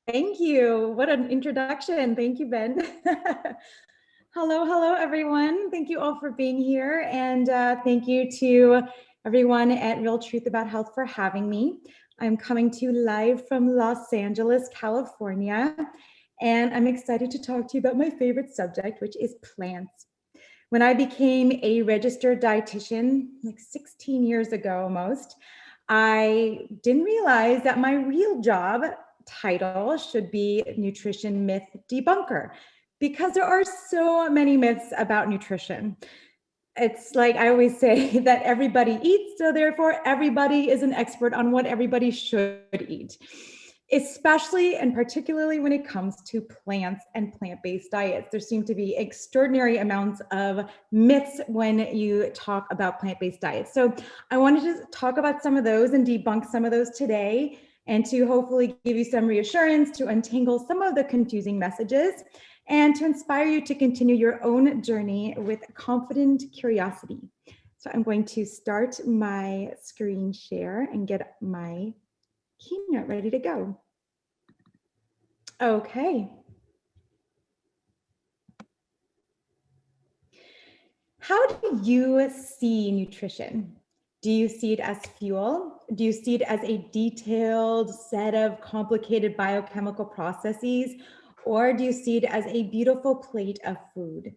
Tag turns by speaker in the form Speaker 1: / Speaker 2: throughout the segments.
Speaker 1: Thank you. What an introduction. Thank you, Ben. Hello, everyone. Thank you all for being here. And thank you to everyone at Real Truth About Health for having me. I'm coming to you live from Los Angeles, California. And I'm excited to talk to you about my favorite subject, which is plants. When I became a registered dietitian, like 16 years ago almost, I didn't realize that my real job title should be Nutrition Myth Debunker, because there are so many myths about nutrition. It's like I always say that everybody eats, so therefore everybody is an expert on what everybody should eat, especially and particularly when it comes to plants and plant-based diets. There seem to be extraordinary amounts of myths when you talk about plant-based diets. So I wanted to talk about some of those and debunk some of those today, and to hopefully give you some reassurance, to untangle some of the confusing messages, and to inspire you to continue your own journey with confident curiosity. So I'm going to start my screen share and get my keynote ready to go. Okay. How do you see nutrition? Do you see it as fuel? Do you see it as a detailed set of complicated biochemical processes? Or do you see it as a beautiful plate of food?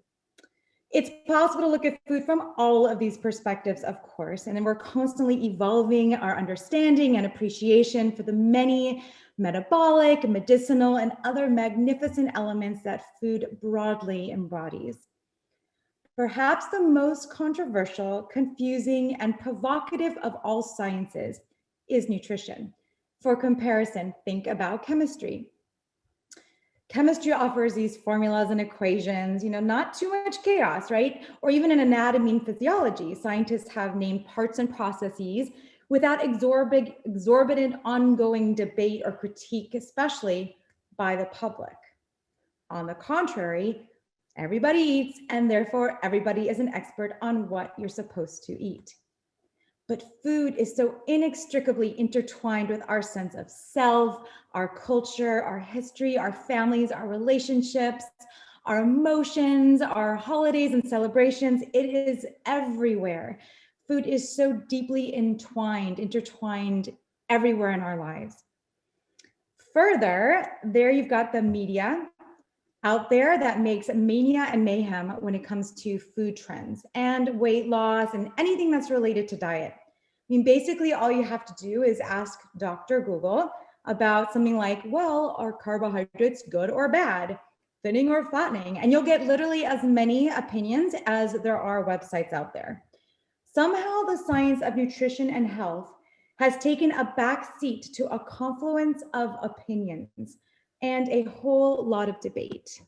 Speaker 1: It's possible to look at food from all of these perspectives, of course, and then we're constantly evolving our understanding and appreciation for the many metabolic, medicinal, and other magnificent elements that food broadly embodies. Perhaps the most controversial, confusing, and provocative of all sciences is nutrition. For comparison, think about chemistry. Chemistry offers these formulas and equations, not too much chaos, right? Or even in anatomy and physiology, scientists have named parts and processes without exorbitant ongoing debate or critique, especially by the public. On the contrary, everybody eats, and therefore everybody is an expert on what you're supposed to eat. But food is so inextricably intertwined with our sense of self, our culture, our history, our families, our relationships, our emotions, our holidays and celebrations. It is everywhere. Food is so deeply intertwined everywhere in our lives. Further, there you've got the media out there that makes mania and mayhem when it comes to food trends and weight loss and anything that's related to diet. I mean, basically all you have to do is ask Dr. Google about something like, well, are carbohydrates good or bad, thinning or flattening? And you'll get literally as many opinions as there are websites out there. Somehow the science of nutrition and health has taken a back seat to a confluence of opinions and a whole lot of debate.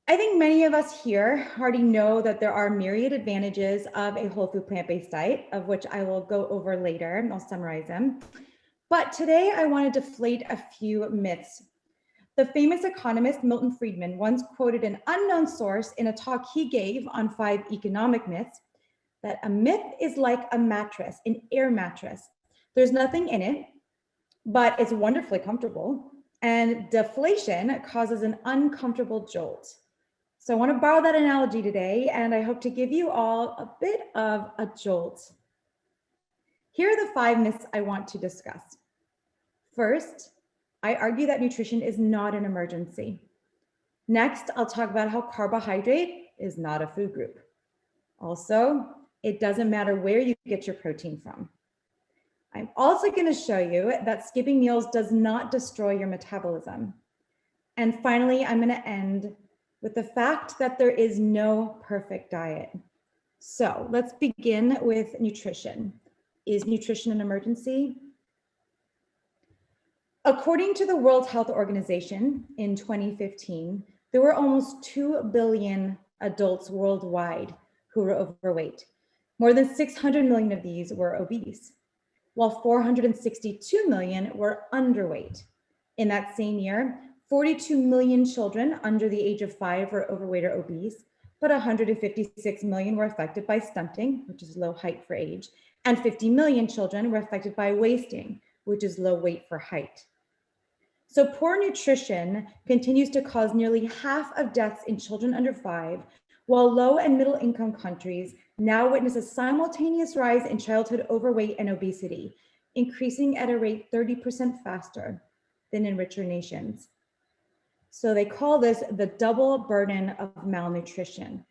Speaker 1: I think many of us here already know that there are myriad advantages of a whole food plant-based diet, of which I will go over later and I'll summarize them. But today I want to deflate a few myths. The famous economist Milton Friedman once quoted an unknown source in a talk he gave on 5 economic myths that a myth is like a mattress, an air mattress. There's nothing in it, but it's wonderfully comfortable, and deflation causes an uncomfortable jolt. So I want to borrow that analogy today, and I hope to give you all a bit of a jolt. Here are the 5 myths I want to discuss. First, I argue that nutrition is not an emergency. Next, I'll talk about how carbohydrate is not a food group. Also, it doesn't matter where you get your protein from. I'm also going to show you that skipping meals does not destroy your metabolism. And finally, I'm going to end with the fact that there is no perfect diet. So let's begin with nutrition. Is nutrition an emergency? According to the World Health Organization in 2015, there were almost 2 billion adults worldwide who were overweight. More than 600 million of these were obese, while 462 million were underweight. In that same year, 42 million children under the age of 5 were overweight or obese, but 156 million were affected by stunting, which is low height for age, and 50 million children were affected by wasting, which is low weight for height. So poor nutrition continues to cause nearly half of deaths in children under 5, while low and middle income countries now witness a simultaneous rise in childhood overweight and obesity, increasing at a rate 30% faster than in richer nations. So they call this the double burden of malnutrition.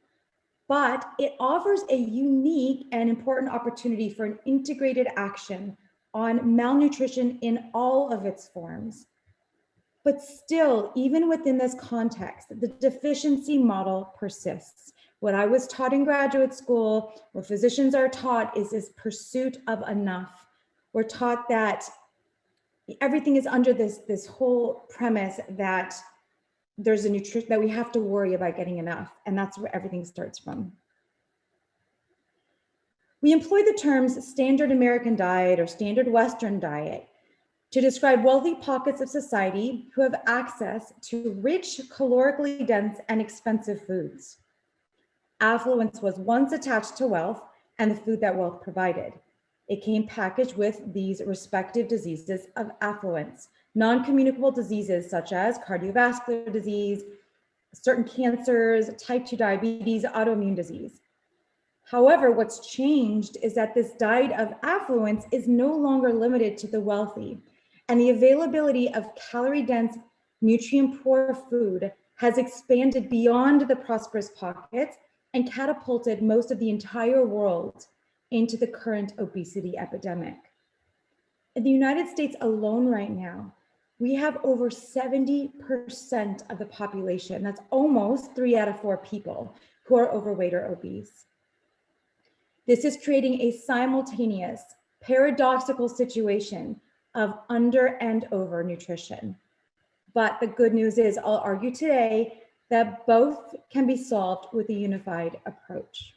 Speaker 1: But it offers a unique and important opportunity for an integrated action on malnutrition in all of its forms. But still, even within this context, the deficiency model persists. What I was taught in graduate school, what physicians are taught, is this pursuit of enough. We're taught that everything is under this whole premise that there's a nutrition, that we have to worry about getting enough, and that's where everything starts from. We employ the terms standard American diet or standard Western diet to describe wealthy pockets of society who have access to rich, calorically dense, and expensive foods. Affluence was once attached to wealth and the food that wealth provided. It came packaged with these respective diseases of affluence, non-communicable diseases such as cardiovascular disease, certain cancers, type 2 diabetes, autoimmune disease. However, what's changed is that this diet of affluence is no longer limited to the wealthy, and the availability of calorie-dense, nutrient-poor food has expanded beyond the prosperous pockets and catapulted most of the entire world into the current obesity epidemic. In the United States alone right now, we have over 70% of the population, that's almost 3 out of 4 people, who are overweight or obese. This is creating a simultaneous, paradoxical situation of under and over nutrition. But the good news is, I'll argue today that both can be solved with a unified approach.